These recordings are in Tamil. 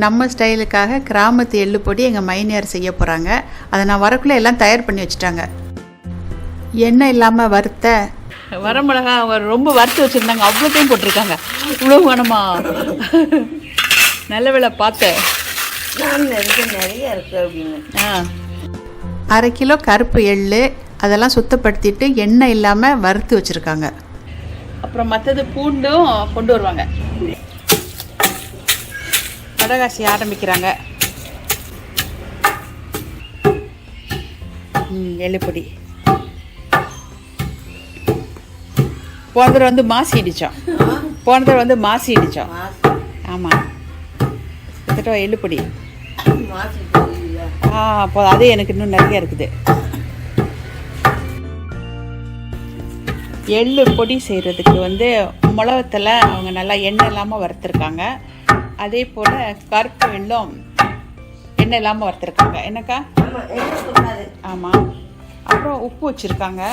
நம்ம ஸ்டைலுக்காக கிராமத்து எள்ளு பொடி எங்கள் மைனியார் செய்ய போகிறாங்க. அதை நான் வரக்குள்ளே எல்லாம் தயார் பண்ணி வச்சுட்டாங்க. எண்ணெய் இல்லாமல் வறுத்த வரமிளகா ரொம்ப வறுத்து வச்சுருந்தாங்க. அவ்வளோத்தையும் போட்டிருக்காங்க. இவ்வளோ வேணுமா? நல்ல வேலை பார்த்தேன். நிறைய இருக்குது அப்படின்னு. 1/2 கிலோ கருப்பு எள்ளு அதெல்லாம் சுத்தப்படுத்திட்டு எண்ணெய் இல்லாமல் வறுத்து வச்சுருக்காங்க. அப்புறம் மற்றது பூண்டும் கொண்டு வருவாங்க. வடகாசி ஆரம்பிக்கிறாங்க. எள்ளுப்பொடி போன தடவை மாசி இடித்தோம். ஆமாம், கிட்டத்தட்ட எள்ளுப்பொடி. அது எனக்கு இன்னும் நிறைய இருக்குது. எள்ளு பொடி செய்கிறதுக்கு மிளகத்தில் அவங்க நல்லா எண்ணெய் இல்லாமல் வறுத்துருக்காங்க. அதே போல் கருப்பு வெல்லம் எண்ணெய் இல்லாமல் வறுத்துருக்காங்க. என்னக்கா? ஆமாம். அப்புறம் உப்பு வச்சுருக்காங்க.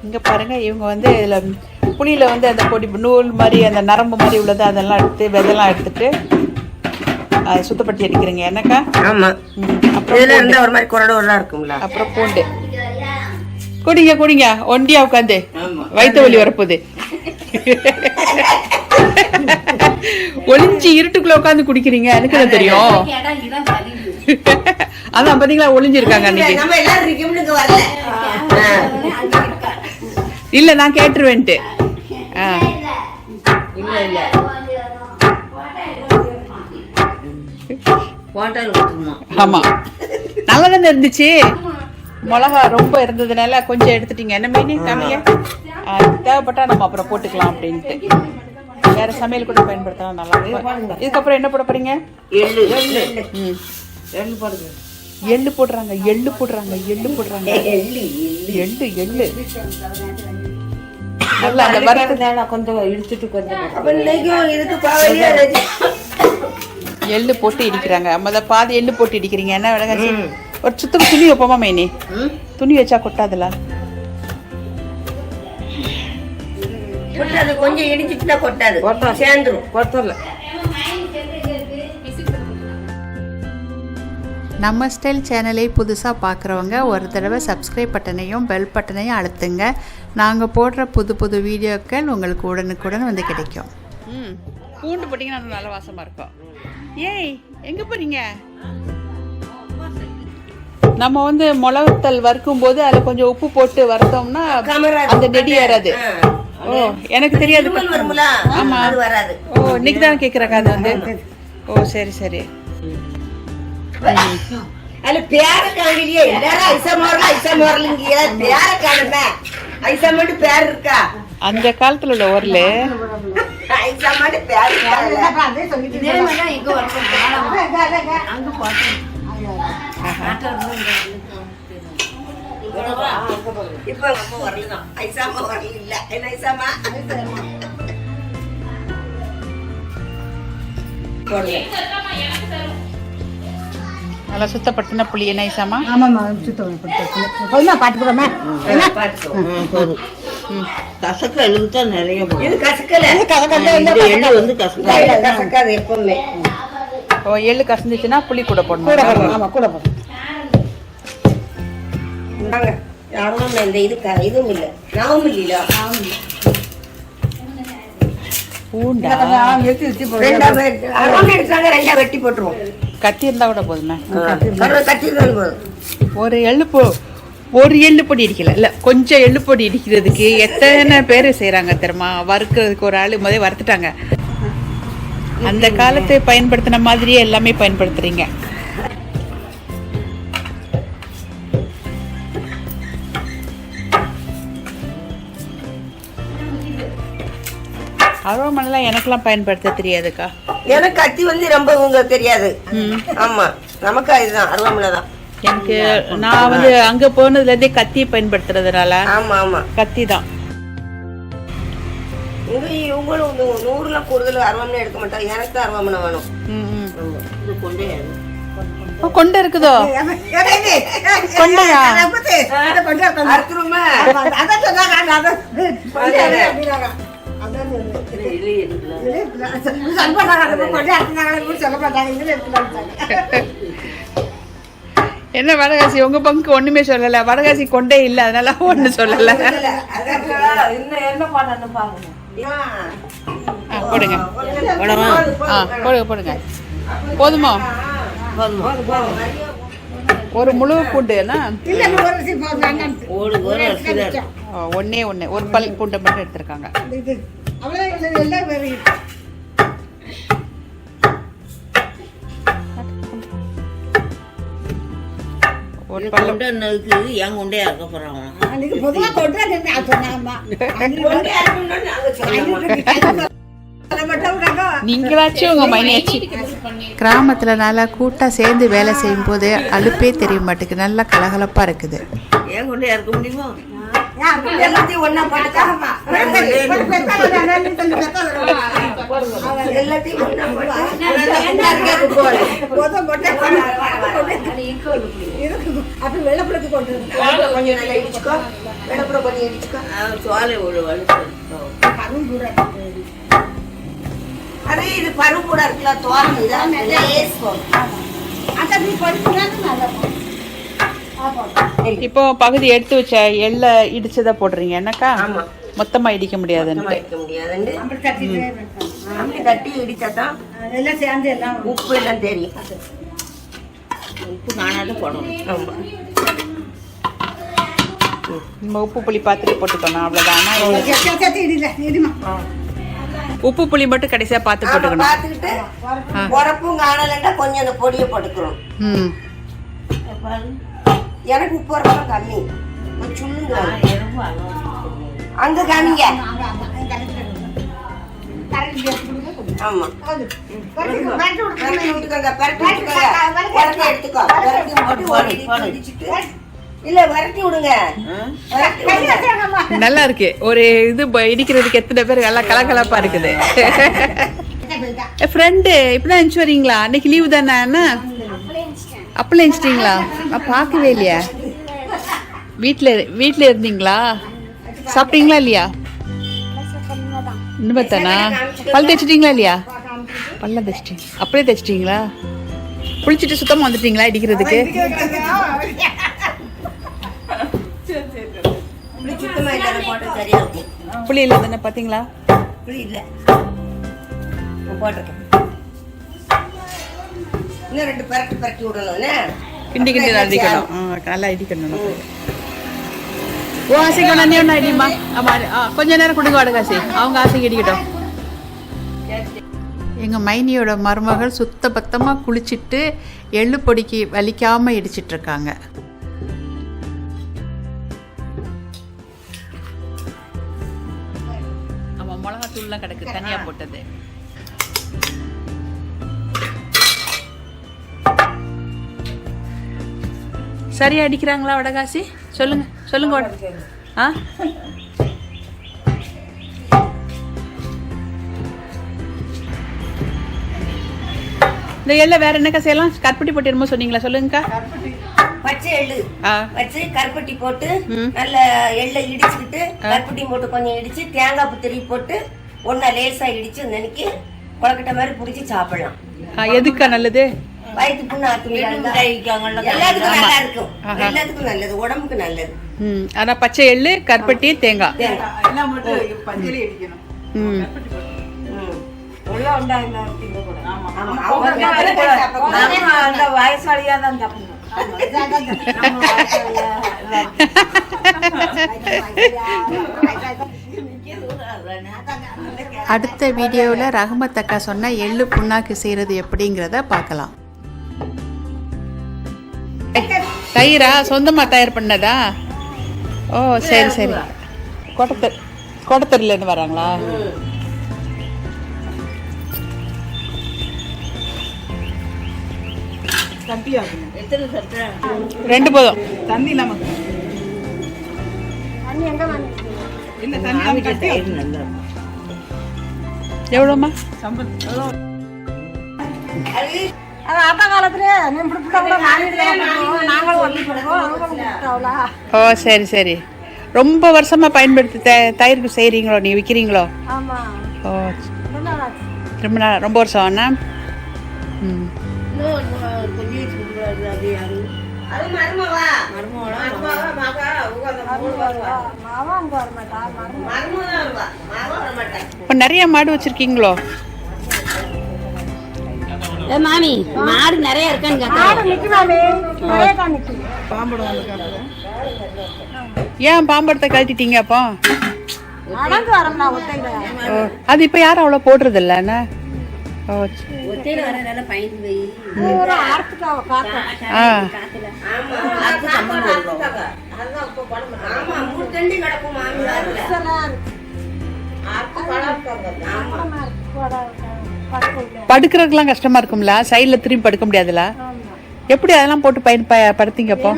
இங்கே பாருங்கள், இவங்க இதில் புளியில் அந்த பொடி நூல் மாதிரி அந்த நரம்பு மாதிரி உள்ளது அதெல்லாம் எடுத்து விதெல்லாம் எடுத்துட்டு அதை சுத்தப்படுத்தி அடிக்கிறீங்க. என்னக்கா? ஆமாம். அப்புறம் ஒரு மாதிரி குரடோடலாம் இருக்கும்ல. அப்புறம் பூண்டு குடிங்க ஒண்டியா உட்காந்து வயிற்று வலி வரப்போகுது. ஒளிஞ்சு இருட்டுக்குள்ள உட்காந்து குடிக்கிறீங்க. எனக்கு என்ன தெரியும்? அதான் பாத்தீங்களா, ஒளிஞ்சிருக்காங்க அன்னைக்கு. இல்ல நான் கேட்டுருவேன்ட்டு. ஆமா, நல்லாதானே இருந்துச்சு. மிளகா ரொம்ப இருந்ததுனால கொஞ்சம் எடுத்துட்டீங்க. என்ன மீனி காமிங்க. தேவைப்பட்டா நம்ம அப்புறம் போட்டுக்கலாம் அப்படின்ட்டு. வேற சமையல் கூட பயன்படுத்தலாம், நல்லா இருக்கும். இதுக்கப்புறம் என்ன போட போறீங்க? எள்ளு போடுறாங்க. நல்லா அந்த வரதுனால கொஞ்சம் இடிச்சிட்டு எள்ளு போட்டு இடிக்கிறாங்க. பாதி எள்ளு போட்டு இடிக்கிறீங்க. என்ன விலகாச்சு? ஒரு சுத்தம் துணி வைப்போமா மைனி? துணி வச்சா கொட்டாதுல. கொஞ்சம் இடிச்சிட்டுனா கொட்டாது, சேர்ந்துரும். கொட்டல. நம்ம ஸ்டைல் சேனலை புதுசாக பார்க்குறவங்க ஒரு தடவை சப்ஸ்கிரைப் பட்டனையும் பெல் பட்டனையும் அழுத்துங்க. நாங்கள் போடுற புது வீடியோக்கள் உங்களுக்கு உடனுக்குடன் கிடைக்கும். பூண்டு போட்டிங்கன்னா நல்ல வாசமாக இருக்கும். ஏய், எங்கே போகிறீங்க? நம்ம மிளகுத்தல் வறுக்கும் போது அதில் கொஞ்சம் உப்பு போட்டு வறுத்தோம்னா அந்த நெடி ஏறாது. ஓ, எனக்கு தெரியாது. ஆமா, ஓ, இன்னைக்கு தான் கேட்குறாங்க. அது ஓ, சரி. அந்த காலத்துல உள்ள ஊர்ல நல்லா சுத்தப்படுத்தின புளி என்ன ஐசாமா? ஆமாம்மா, சுத்தப்படுத்த பார்த்துக்கிறோமா? கசக்க எழுதுட்டா நிறைய எப்பவுமே. ஓ, எள்ளு கசந்துச்சுன்னா புளி கூட போடணும். ஆமா, கூட போடணும். இந்த இதுவும் இல்லை, நாவும் இல்லையா? வெட்டி போட்டுருவோம். கத்தி இருந்தா கூட போதுமே. போதும். ஒரு எள்ளு பொடி இடிக்கல, இல்ல கொஞ்சம் எள்ளு பொடி இடிக்கிறதுக்கு எத்தனை பேர் செய்யறாங்க தெரியுமா? வறுக்கிறதுக்கு ஒரு ஆளு முதல்ல வறுத்துட்டாங்க. அந்த காலத்தை பயன்படுத்தின மாதிரியே எல்லாமே பயன்படுத்துறீங்க. அருவமனைலாம் எனக்கெல்லாம் பயன்படுத்த தெரியாதுக்கா. எனக்கு கத்தி ரொம்ப தெரியாது. ஆமா, நமக்கு அதுதான் அருவமனை தான். எனக்கு நான் அங்க போனதுல இருந்தே கத்தி பயன்படுத்துறதுனால கத்தி தான். இவங்களும் 100ல கூடுதல் அருவமனை எடுக்க மாட்டாங்க. எனக்கு தான் அருவமனை வேணும். கொண்டு இருக்குதோ? கொண்டையா? என்ன வடகாசி உங்க பங்கு ஒண்ணுமே சொல்லல, வடகாசி கொண்டே இல்ல, அதனால ஒண்ணு சொல்லல. போடுங்க போடுங்க போடுங்க. போதுமா? ஒரு முழு பூண்டு ஒன்னே ஒண்ணு, ஒரு பல் பூண்டை மட்டும் எடுத்திருக்காங்க. ஒரு பல்ல என் கொண்டே இருக்க போறாங்க. நீங்களாச்சும் உங்க மைனியாச்சு. கிராமத்துல நல்லா கூட்டா சேர்ந்து வேலை செய்யும் போது அலுப்பே தெரிய மாட்டேங்குது, நல்லா கலகலப்பா இருக்குது. ஏன் கொண்டே இருக்க முடியுமா? இது பருப்பு கூட இருக்குல்ல, தோரம் இப்போ பகுதி எடுத்து வச்ச எள்ள இடிச்சதை போடுறீங்க என்னக்கா? மொத்தமா இடிக்க முடியாதுன்னு தட்டி இடிச்சாதான் எல்லாம் சேர்ந்து எல்லாம் உப்பு எல்லாம் தெரியும். உப்பு நானாலும் போடணும். நம்ம உப்பு புளி பார்த்துட்டு போட்டுக்கணும், அவ்வளவுதான். உப்பு புளி மட்டும் கடைசியா பார்த்து போட்டுக்கணும். பார்த்துக்கிட்டு உரப்பும் காணலன்னா கொஞ்சம் அந்த பொடியை போட்டுக்கிறோம். எனக்கு உப்பு உரப்பெல்லாம் கம்மி, சுள்ளுங்க அங்க காமிங்க. ஆமா நல்லா இருக்கு. ஒரு இது இடிக்கிறதுக்கு எத்தனை பேர் நல்லா கலகலப்பா இருக்குது. ஃப்ரெண்டு இப்பதான் எழுந்து வரீங்களா? அன்னைக்கு லீவு தானே? அப்பெல்லாம் எழுந்துட்டீங்களா? பார்க்கவே இல்லையா? வீட்டில் இருந்தீங்களா? சாப்பிட்டீங்களா இல்லையா? இன்னும் தானா? பல் தைச்சிட்டீங்களா இல்லையா? பல்ல தைச்சிட்டீங்க, அப்படியே தைச்சிட்டீங்களா? குளிச்சுட்டு சுத்தமாக வந்துட்டீங்களா இடிக்கிறதுக்கு? புளி இல்லை தானே? பார்த்தீங்களா? புளி இல்லை போட்டிருக்கேன். இன்னும் 2 பரட்டு பரட்டி விடணும். கிண்டி கிண்டி அடிக்கணும், நல்லா இடிக்கணும். ஓ ஆசைக்கு ஒன்று ஒன்று அடிமா. ஆமாம், கொஞ்ச நேரம் கொடுங்க வடகாசி, அவங்க ஆசைக்கு இடிக்கட்டும். எங்கள் மைனியோட மருமகள் சுத்த பத்தமாக குளிச்சுட்டு எள்ளு பொடிக்கு வலிக்காமல் இடிச்சிட்ருக்காங்க. ஆமாம், மிளகாத்தூள்லாம் கிடக்கு தனியாக போட்டது. சரியா அடிக்கிறாங்களா வடகாசி? சொல்லுங்க சொல்லுங்க. இந்த எள்ள வேற என்னக்கா செய்யலாம்? கருப்பட்டி போட்டு என்னமோ சொன்னீங்களா? சொல்லுங்கக்கா. பச்சை எள்ளு வச்சு கருப்பட்டி போட்டு நல்ல எள்ளை இடிச்சுக்கிட்டு கருப்பட்டி போட்டு கொஞ்சம் இடிச்சு தேங்காய் புத்திரி போட்டு ஒன்னா லேசா இடிச்சு நினைக்கி கொழக்கட்டை மாதிரி புடிச்சு சாப்பிடலாம். எதுக்கா நல்லது? வயிற்று புண்ணு எல்லாத்துக்கும் நல்லா இருக்கும், எல்லாத்துக்கும் நல்லது, உடம்புக்கு நல்லது. ஆனா பச்சை எள்ளு கருப்பட்டி தேங்காய் வயசாலியா தான் சாப்பிடணும். அடுத்த வீடியோவில் ரஹமத் அக்கா சொன்ன எள்ளு புண்ணாக்கு செய்கிறது எப்படிங்கிறத பார்க்கலாம். தயிரா சொந்தமாக தயார் பண்ணதா? ஓ சரி சரி. கோட்டத்தூர்லேருந்து வராங்களா? ரெண்டு போதும். தண்ணி நமக்கு எவ்வளோம்மா? ஓ சரி சரி. ரொம்ப வருஷமா பயன்படுத்தி தயிருக்கு செய்கிறீங்களோ, நீ விற்கிறீங்களோ? ஓ, ரொம்ப நாள், ரொம்ப வருஷம் அண்ணா. ம். இப்போ நிறைய மாடு வச்சிருக்கீங்களோ? மாமி மாடு நிறைய இருக்கான்னு ஏன் பாம்படத்தை கழட்டிட்டீங்க அப்போ? அது இப்போ யாரும் அவ்வளோ போடுறது இல்லைண்ணா. படுக்கிறதுக்குலாம் கஷ்டமா இருக்கும்ல, சைட்ல திரும்பி படுக்க முடியாதுல்ல? எப்படி அதெல்லாம் போட்டு படுத்தீங்க அப்போ?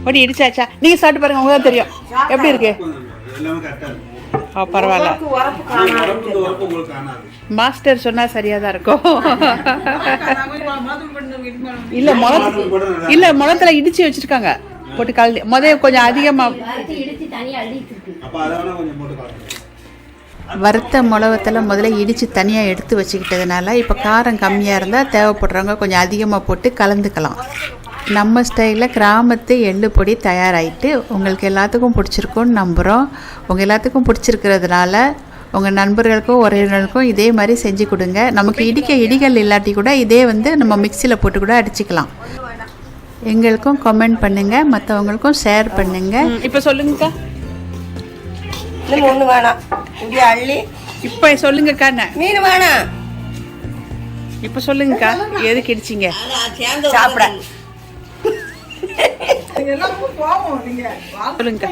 படி இடிச்சாச்சா? நீங்க சாப்பிட்டு பாருங்க, உங்களுக்கு தெரியும் எப்படி இருக்கு. பரவாயில்ல, மாஸ்டர் சொன்னா சரியா தான் இருக்கும். இல்ல முளத்துல இடிச்சு வச்சிருக்காங்க போட்டு கலந்து முதல்ல கொஞ்சம் அதிகமா வறுத்த மிளகத்தில் முதல்ல இடித்து தனியாக எடுத்து வச்சுக்கிட்டதுனால இப்போ காரம் கம்மியாக இருந்தால் தேவைப்படுறவங்க கொஞ்சம் அதிகமாக போட்டு கலந்துக்கலாம். நம்ம ஸ்டைலில் கிராமத்து எள்ளு பொடி தயாராகிட்டு உங்களுக்கு எல்லாத்துக்கும் பிடிச்சிருக்குன்னு நம்புகிறோம். உங்கள் எல்லாத்துக்கும் பிடிச்சிருக்கிறதுனால உங்கள் நண்பர்களுக்கும் உறவினர்களுக்கும் இதே மாதிரி செஞ்சு கொடுங்க. நமக்கு இடிகள் இல்லாட்டி கூட இதே நம்ம மிக்சியில் போட்டு கூட அடிச்சுக்கலாம். எங்களுக்கும் கமெண்ட் பண்ணுங்கள், மற்றவங்களுக்கும் ஷேர் பண்ணுங்கள். இப்போ சொல்லுங்கக்கா. ஒன்று வேணாம், அள்ளி இப்போ சொல்லுங்கக்கா. மீன் வேணாம், இப்போ சொல்லுங்கக்கா, எதுக்கு இடிச்சிங்க? சாப்பிட சொல்லுங்கக்கா.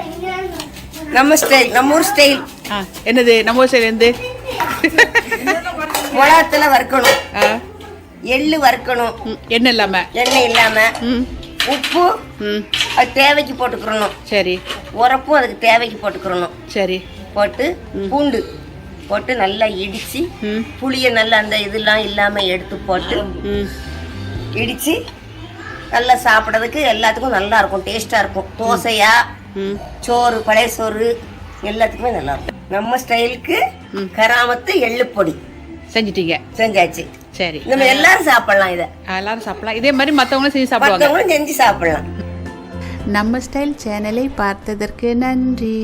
நம்ம ஸ்டைல், நம்ம ஊர் ஸ்டைல். என்னது நம்ம ஊர் ஸ்டைல்? எந்த மிளகத்துல வறுக்கணும், எள்ளு வறுக்கணும், எண்ணெய் இல்லாம உப்பு அது தேவைக்கு போட்டுக்கிறணும். சரி. உரப்பும் அதுக்கு தேவைக்கு போட்டுக்கிறணும். சரி. போட்டு பூண்டு போட்டு நல்லா இடிச்சு புளிய நல்லா அந்த இதெல்லாம் இல்லாம எடுத்து போட்டு இடிச்சு நல்லா சாப்பிட்றதுக்கு எல்லாத்துக்கும் நல்லா இருக்கும், டேஸ்டா இருக்கும். தோசையா சோறு, பழைய சோறு எல்லாத்துக்குமே நல்லா இருக்கும். நம்ம ஸ்டைலுக்கு கராமத்து எள்ளு பொடி செஞ்சிட்டீங்க. செஞ்சாச்சு. சரி, நம்ம எல்லாரும் சாப்பிடலாம். இதை எல்லாரும் சாப்பிடலாம். இதே மாதிரி மற்றவங்களும் செஞ்சு சாப்பிடுவாங்க. மற்றவங்களும் செஞ்சு சாப்பிடலாம். நம்ம ஸ்டைல் சேனலை பார்த்ததற்கு நன்றி.